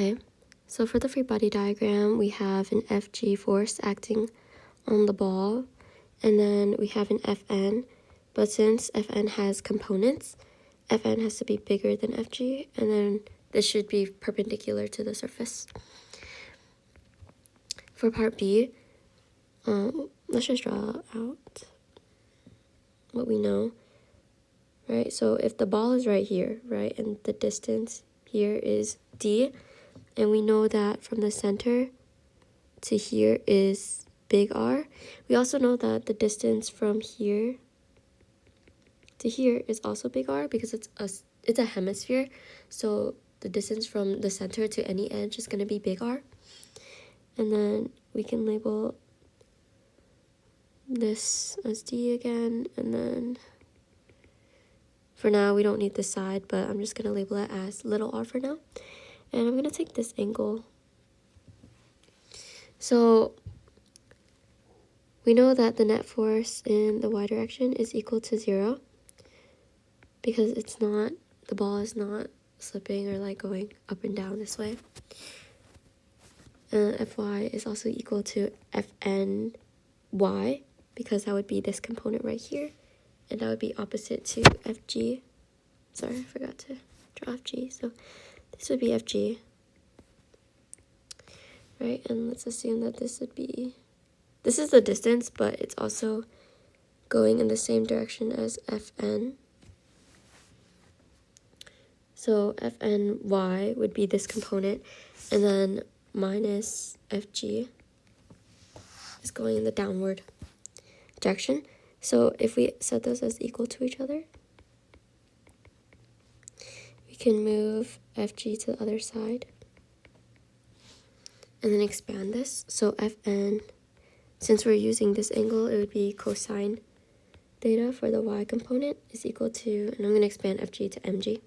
Okay, so for the free body diagram, we have an FG force acting on the ball, and then we have an Fn, but since Fn has components, Fn has to be bigger than Fg, and then this should be perpendicular to the surface. For part B, let's just draw out what we know, right? So if the ball is right here, right, and the distance here is d, and we know that from the center to here is big R. We also know that the distance from here to here is also big R because it's a hemisphere. So the distance from the center to any edge is going to be big R. And then we can label this as D again. And then for now, we don't need this side, but I'm just going to label it as little r for now. And I'm going to take this angle. So we know that the net force in the y direction is equal to 0 because the ball is not slipping or like going up and down this way. Fy is also equal to Fny because that would be this component right here, and that would be opposite to Fg. Sorry, I forgot to draw Fg. So this would be Fg, right? And let's assume that this is the distance, but it's also going in the same direction as Fn. So Fny would be this component, and then minus Fg is going in the downward direction. So if we set those as equal to each other, we can move Fg to the other side and then expand this. So Fn, since we're using this angle, it would be cosine theta for the y component is equal to, and I'm going to expand Fg to mg.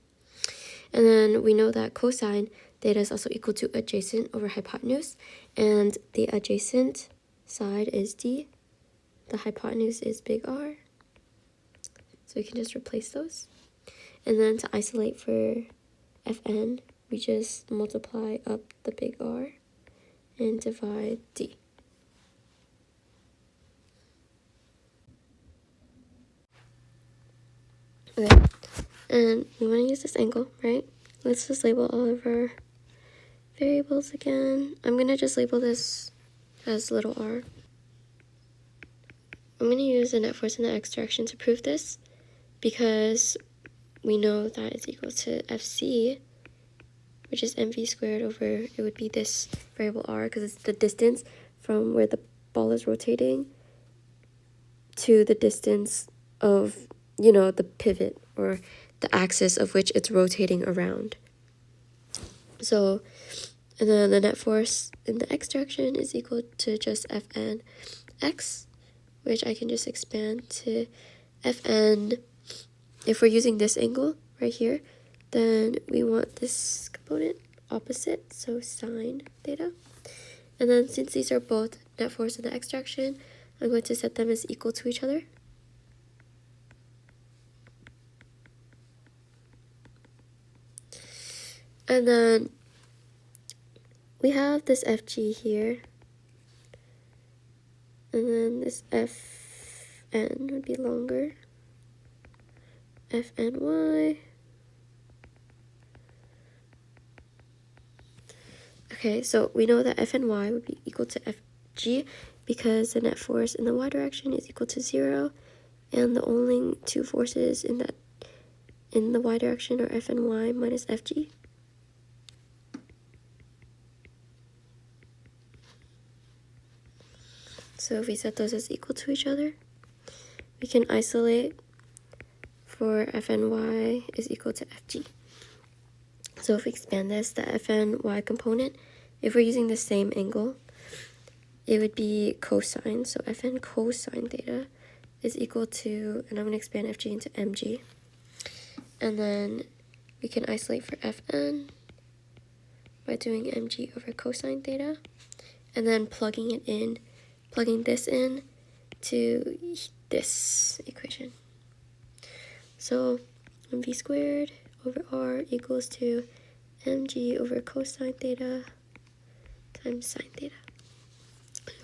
And then we know that cosine theta is also equal to adjacent over hypotenuse, and the adjacent side is d, the hypotenuse is big R, so we can just replace those. And then to isolate for Fn, we just multiply up the big R and divide d. Okay, and we want to use this angle, right? Let's just label all of our variables again. I'm going to just label this as little r. I'm going to use the net force in the x direction to prove this because we know that it's equal to Fc, which is mv squared over, it would be this variable r because it's the distance from where the ball is rotating to the distance of, the pivot or the axis of which it's rotating around. So, and then the net force in the x direction is equal to just Fn x, which I can just expand to Fn. If we're using this angle right here, then we want this component opposite, so sine theta. And then since these are both net force in the x direction, I'm going to set them as equal to each other. And then we have this Fg here, and then this Fn would be longer, Fny. Okay, so we know that Fny would be equal to Fg because the net force in the y direction is equal to 0, and the only two forces in the y direction are Fny minus Fg. So if we set those as equal to each other, we can isolate for Fny is equal to Fg. So if we expand this, the Fny component, if we're using the same angle, it would be cosine. So Fn cosine theta is equal to, and I'm going to expand Fg into mg. And then we can isolate for Fn by doing mg over cosine theta, and then plugging this in to this equation. So mv squared over r equals to mg over cosine theta times sine theta.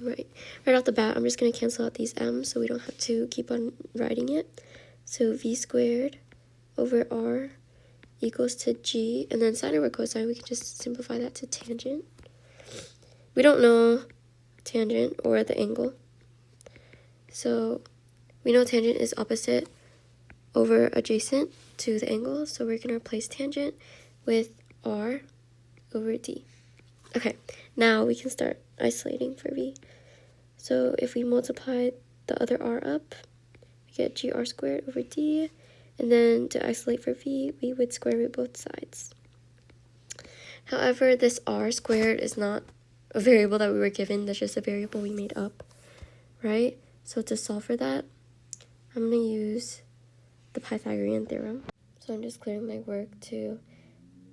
Right off the bat, I'm just going to cancel out these m's so we don't have to keep on writing it. So v squared over r equals to g, and then sine over cosine, we can just simplify that to tangent. We don't know tangent or the angle, so we know tangent is opposite over adjacent to the angle, so we're going to replace tangent with r over d. Okay, now we can start isolating for v. So if we multiply the other r up, we get gr squared over d, and then to isolate for v, we would square root both sides. However, this r squared is not a variable that we were given, that's just a variable we made up, right? So to solve for that, I'm going to use the Pythagorean theorem. So I'm just clearing my work to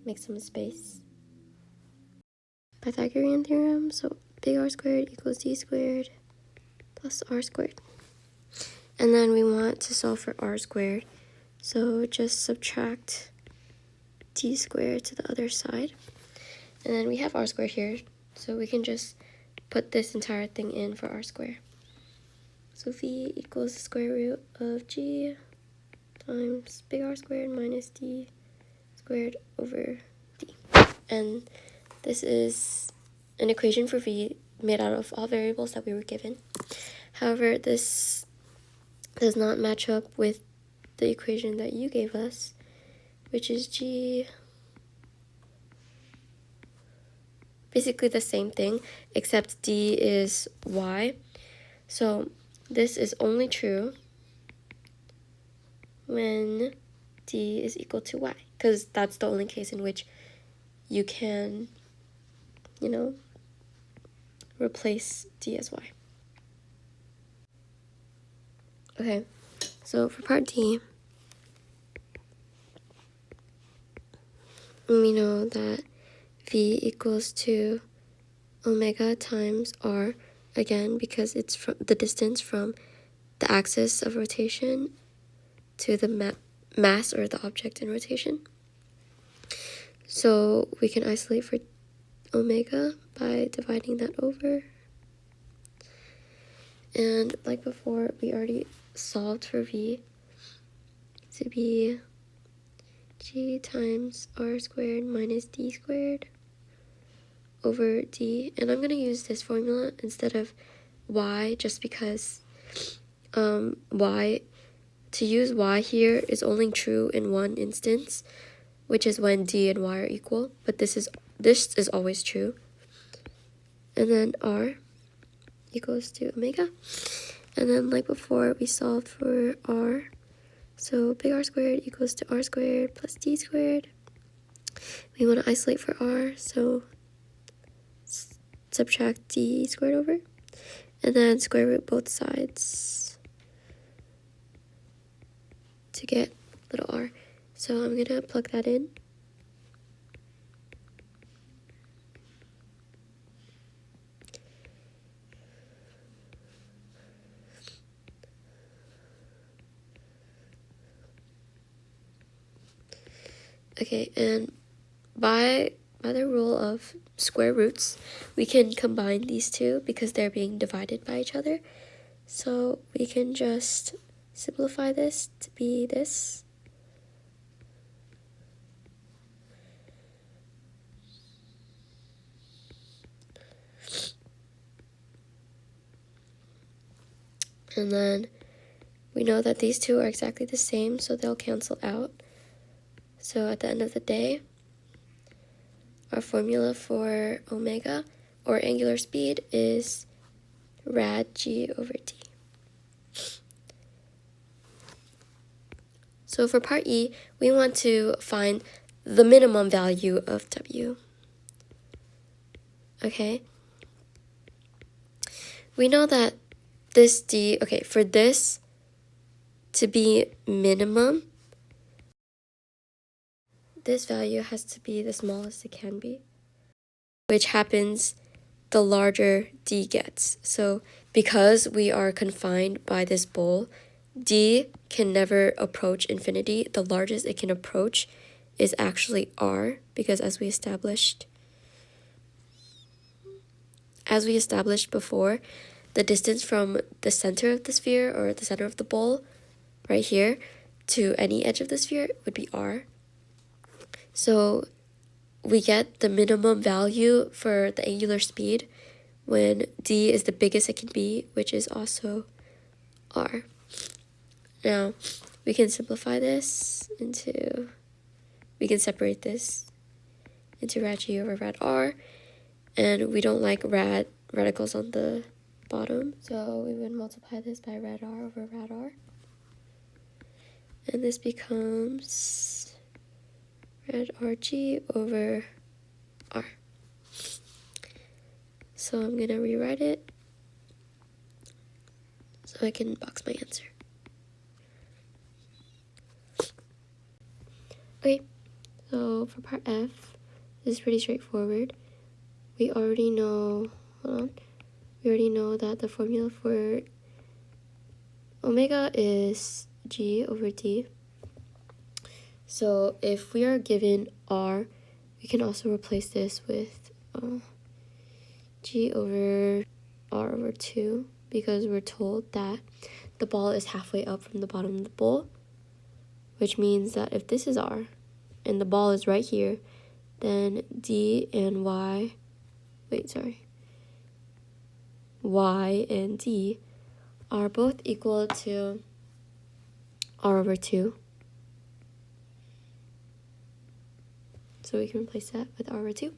make some space. Pythagorean theorem, so big R squared equals D squared plus R squared. And then we want to solve for R squared, so just subtract D squared to the other side. And then we have R squared here, so we can just put this entire thing in for R squared. So V equals the square root of G times big R squared minus D squared over D. And this is an equation for V made out of all variables that we were given. However, this does not match up with the equation that you gave us, which is G, basically the same thing, except D is Y. So this is only true when D is equal to Y, because that's the only case in which you can, replace D as Y. Okay, so for part D, we know that V equals to omega times R, again, because it's from the distance from the axis of rotation to the mass or the object in rotation. So we can isolate for omega by dividing that over. And like before, we already solved for V to be G times R squared minus D squared over D. And I'm going to use this formula instead of Y just because to use Y here is only true in one instance, which is when D and Y are equal, but this is always true. And then R equals to omega. And then like before, we solved for R. So big R squared equals to R squared plus D squared. We want to isolate for R, so subtract D squared over. And then square root both sides to get little r. So I'm going to plug that in. Okay, and by the rule of square roots, we can combine these two because they're being divided by each other. So we can just simplify this to be this. And then we know that these two are exactly the same, so they'll cancel out. So at the end of the day, our formula for omega, or angular speed, is rad g over d. So for part E, we want to find the minimum value of w. Okay? We know that this d, okay, for this to be minimum, this value has to be the smallest it can be, which happens the larger d gets. So because we are confined by this bowl, d can never approach infinity. The largest it can approach is actually r, because as we established before, the distance from the center of the sphere, or the center of the bowl right here, to any edge of the sphere would be r. So we get the minimum value for the angular speed when d is the biggest it can be, which is also r. Now, we can simplify this into, we can separate this into rad g over rad r, and we don't like radicals on the bottom, so we would multiply this by rad r over rad r, and this becomes rad rg over r. So I'm gonna rewrite it so I can box my answer. Okay, so for part F, this is pretty straightforward. We already know, that the formula for omega is g over d. So if we are given r, we can also replace this with g over r over 2, because we're told that the ball is halfway up from the bottom of the bowl, which means that if this is r and the ball is right here, then y and d are both equal to r over 2. So we can replace that with r over 2.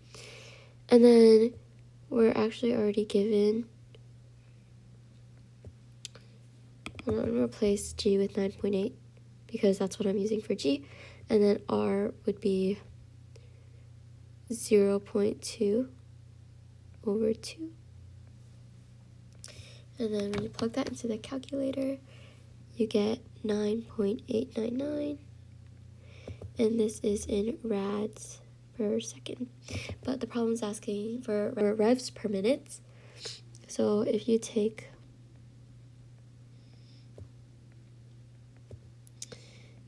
And then we're actually already given, I'm going to replace g with 9.8 because that's what I'm using for g. And then r would be 0.2 over 2. And then when you plug that into the calculator, you get 9.899. And this is in rads per second. But the problem is asking for revs per minute. So if you take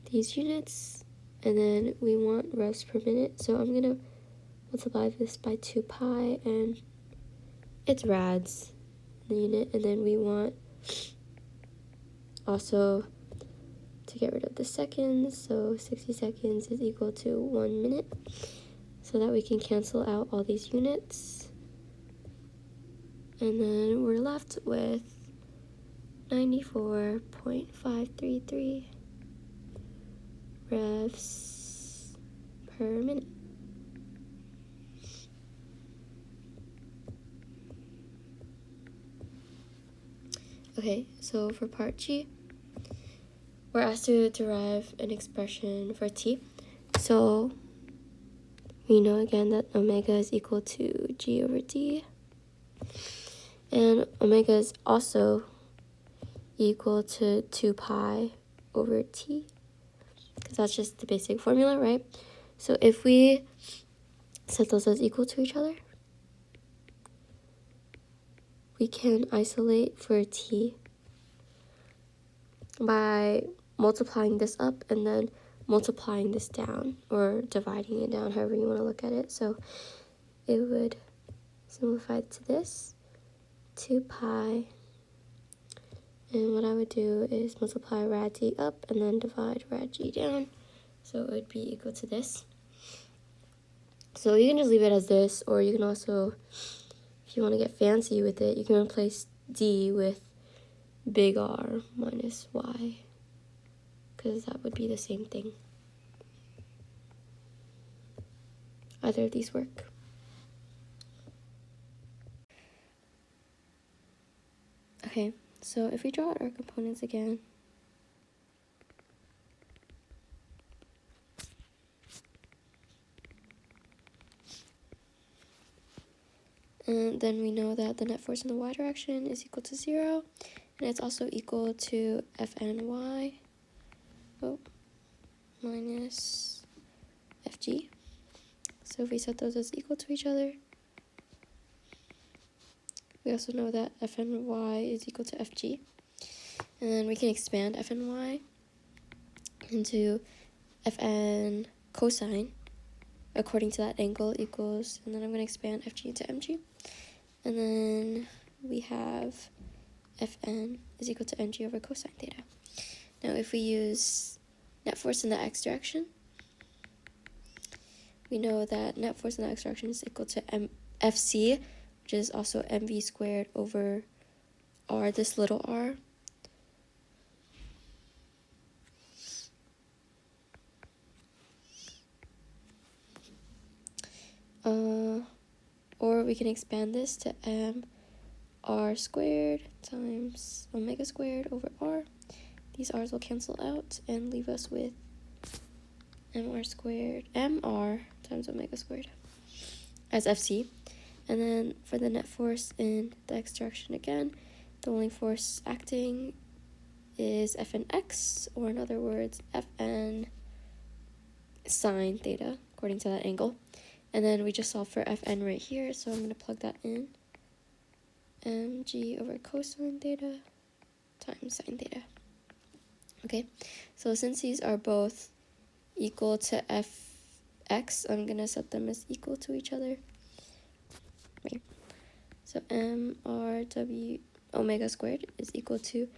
these units, and then we want revs per minute, so I'm gonna multiply this by 2 pi, and it's rads in the unit. And then we want also to get rid of the seconds, so 60 seconds is equal to 1 minute, so that we can cancel out all these units. And then we're left with 94.533 revs per minute. Okay, so for part G, we're asked to derive an expression for t. So we know again that omega is equal to g over d. And omega is also equal to 2 pi over t, because that's just the basic formula, right? So if we set those as equal to each other, we can isolate for t by multiplying this up and then multiplying this down, or dividing it down, however you want to look at it. So it would simplify to this 2 pi, and what I would do is multiply rad d up and then divide rad g down, so it would be equal to this. So you can just leave it as this, or you can also, if you want to get fancy with it, you can replace d with big R minus y, because that would be the same thing. Either of these work. Okay, so if we draw out our components again, and then we know that the net force in the y direction is equal to 0, and it's also equal to Fny minus Fg. So if we set those as equal to each other, we also know that Fny is equal to Fg. And then we can expand Fny into Fn cosine according to that angle equals, and then I'm going to expand FG into MG. And then we have Fn is equal to mg over cosine theta. Now if we use net force in the x direction, we know that net force in the x direction is equal to Fc, which is also mv squared over r, this little r. Or we can expand this to mr squared times omega squared over r. These r's will cancel out and leave us with mr times omega squared as Fc. And then for the net force in the x direction again, the only force acting is Fnx, or in other words, Fn sine theta, according to that angle. And then we just solve for Fn right here, so I'm going to plug that in. Mg over cosine theta times sine theta. Okay, so since these are both equal to Fx, I'm going to set them as equal to each other. Right. So mrw omega squared is equal to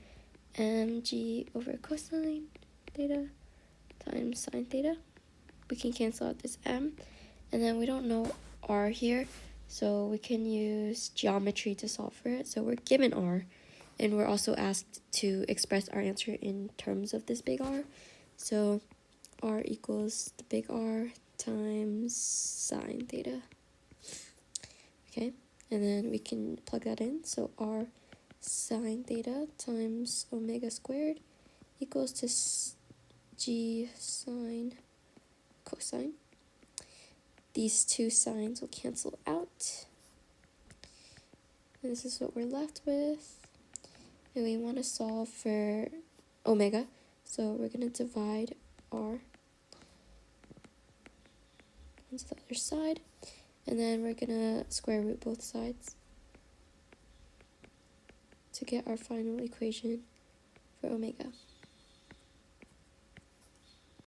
mg over cosine theta times sine theta. We can cancel out this m, and then we don't know r here, so we can use geometry to solve for it. So we're given r, and we're also asked to express our answer in terms of this big R. So r equals the big R times sine theta. Okay, and then we can plug that in. So r sine theta times omega squared equals to g sine cosine. These two sines will cancel out. And this is what we're left with. And we want to solve for omega. So we're going to divide r onto the other side. And then we're going to square root both sides to get our final equation for omega.